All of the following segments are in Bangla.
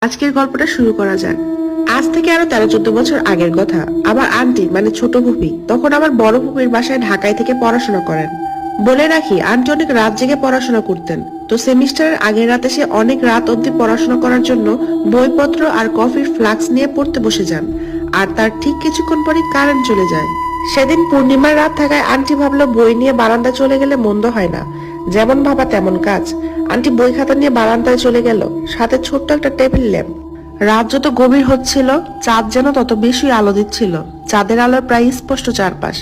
আজকের গল্পটা শুরু করা যাক। আজ থেকে আরো 13-14 বছর আগের কথা। আমার আন্টি মানে ছোট ফুপি তখন আমার বড় ফুপির বাসায় ঢাকায় থেকে পড়াশোনা করেন। বলে রাখি, আন্টি অনেক রাত জেগে পড়াশোনা করতেন। তো সেমিস্টারের আগের রাতে সে অনেক রাত অব্দি পড়াশোনা করার জন্য বইপত্র আর কফির ফ্লাক্স নিয়ে পড়তে বসে যান। আর তার ঠিক কিছুক্ষণ পরই কারেন্ট চলে যায়। সেদিন পূর্ণিমার রাত থাকায় আন্টি ভাবলো বই নিয়ে বারান্দায় চলে গেলে মন্দ হয় না। যেমন ভাবা তেমন কাজ। আন্টি বই খাতা নিয়ে বারান্দায় চলে গেল, সাথে ছোট্ট একটা টেবিল ল্যাম্প। রাত যত গভীর হচ্ছিল, চাঁদ যেন তত বেশি আলো দিচ্ছিল। চাঁদের আলোয় প্রায় স্পষ্ট চারপাশ,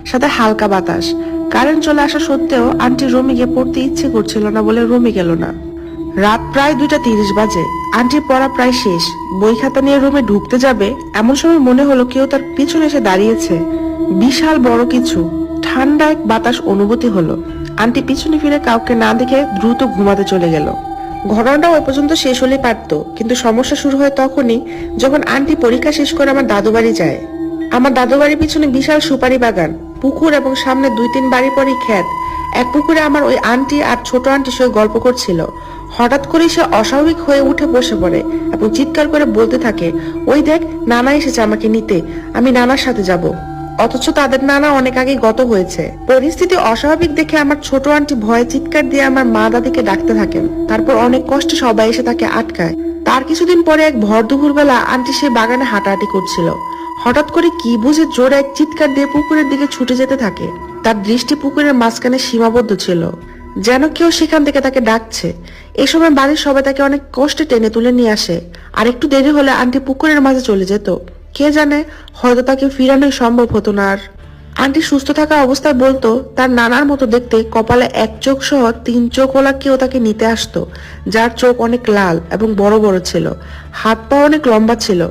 সাথে হালকা বাতাস। কারেন্ট চলে আসা সত্ত্বেও আন্টি রুমে গিয়ে পড়তে ইচ্ছে করছিল না বলে রুমে গেল না। রাত প্রায় 2:30 বাজে। আন্টির পড়া প্রায় শেষ। বই খাতা নিয়ে রুমে ঢুকতে যাবে এমন সময় মনে হলো কেউ তার পিছনে এসে দাঁড়িয়েছে। বিশাল বড় কিছু। ঠান্ডা এক বাতাস অনুভূতি হলো। আন্টি পিছনে ফিরে কাউকে না দেখে দ্রুত ঘুমাতে চলে গেল। ঘটনাটা ওই পর্যন্ত শেষ হলে পারতো, কিন্তু সমস্যা শুরু হয় তখনই যখন আন্টি পরীক্ষা শেষ করে আমার দাদু বাড়ি যায়। আমার দাদু বাড়ির পিছনে বিশাল সুপারি বাগান, পুকুর এবং সামনে 2-3 বাড়ি পরই ক্ষেত। এক পুকুরে আমার ওই আন্টি আর ছোট আন্টি সে গল্প করছিল। হঠাৎ করে সে অস্বাভাবিক হয়ে উঠে বসে পড়ে এবং চিৎকার করে বলতে থাকে, ওই দেখ, নানা এসেছে আমাকে নিতে, আমি নানার সাথে যাব। অথচ তাদের নানা অনেক আগে গত হয়েছে। পরিস্থিতি অস্বাভাবিক দেখে আমার ছোট আন্টি ভয়ে চিৎকার দিয়ে আমার মা দাদিকে ডাকতে থাকেন। তারপর অনেক কষ্টে সবাই এসে তাকে আটকায়। তার কিছুদিন পরে এক ভর দুপুর বেলা আন্টি সে বাগানে হাঁটাহাঁটি করছিল। হঠাৎ করে কি বুঝে জোরে এক চিৎকার দিয়ে পুকুরের দিকে ছুটে যেতে থাকে। তার দৃষ্টি পুকুরের মাঝখানে সীমাবদ্ধ ছিল, যেন কেউ সেখান থেকে তাকে ডাকছে। এই সময় বাড়ির সবাই তাকে অনেক কষ্টে টেনে তুলে নিয়ে আসে। আর একটু দেরি হলে আন্টি পুকুরের মাঝে চলে যেত। কে জানে, হয়তো তাকে ফিরানোই সম্ভব হতো না আর। আন্টি সুস্থ থাকা অবস্থায় বলতো তার নানার মতো দেখতে, কপালে 1 চোখ সহ 3 চোখওয়ালা কেউ তাকে নিতে আসতো, যার চোখ অনেক লাল এবং বড় বড় ছিল, হাত পা অনেক লম্বা ছিল।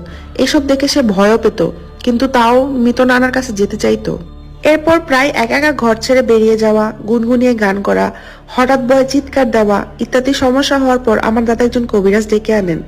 এসব দেখে সে ভয়ও পেত, কিন্তু তাও মৃত নানার কাছে যেতে চাইতো। এরপর প্রায় একা একা ঘর ছেড়ে বেরিয়ে যাওয়া, গুনগুনিয়ে গান করা, হঠাৎ ভয়ে চিৎকার দেওয়া ইত্যাদি সমস্যা হওয়ার পর আমার দাদা একজন কবিরাজ ডেকে আনেন,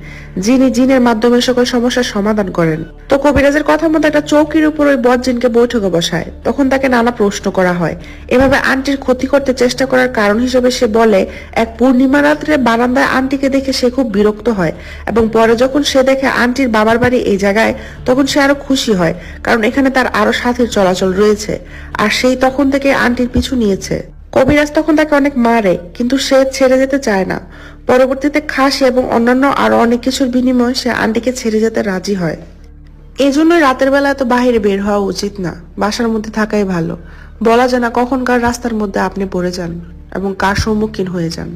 যিনি জিনের মাধ্যমে সকল সমস্যার সমাধান করেন। তো কবিরাজের কথা মতো একটা চৌকির উপর ওই বদ জিনকে বৈঠকে বসায়। তখন তাকে নানা প্রশ্ন করা হয়। এভাবে আন্টির ক্ষতি করতে চেষ্টা করার কারণ হিসেবে সে বলে, এক পূর্ণিমা রাত্রে বারান্দায় আন্টিকে দেখে সে খুব বিরক্ত হয়, এবং পরে যখন সে দেখে আন্টির বাবার বাড়ি এই জায়গায়, তখন সে আরো খুশি হয়, কারণ এখানে তার আরো সাথীর চলাচল রয়েছে। আর সেই তখন থেকে আন্টির পিছু নিয়েছে। কবিরাজ তখন তাকে অনেক মারে, কিন্তু সে ছেড়ে যেতে চায় না। পরবর্তীতে খাসি এবং অন্যান্য আরো অনেক কিছুর বিনিময়ে সে আন্টিকে ছেড়ে যেতে রাজি হয়। এই জন্যই রাতের বেলা তো বাহিরে বের হওয়া উচিত না, বাসার মধ্যে থাকাই ভালো। বলা যায় না কখন কার রাস্তার মধ্যে আপনি পড়ে যান এবং কার সম্মুখীন হয়ে যান।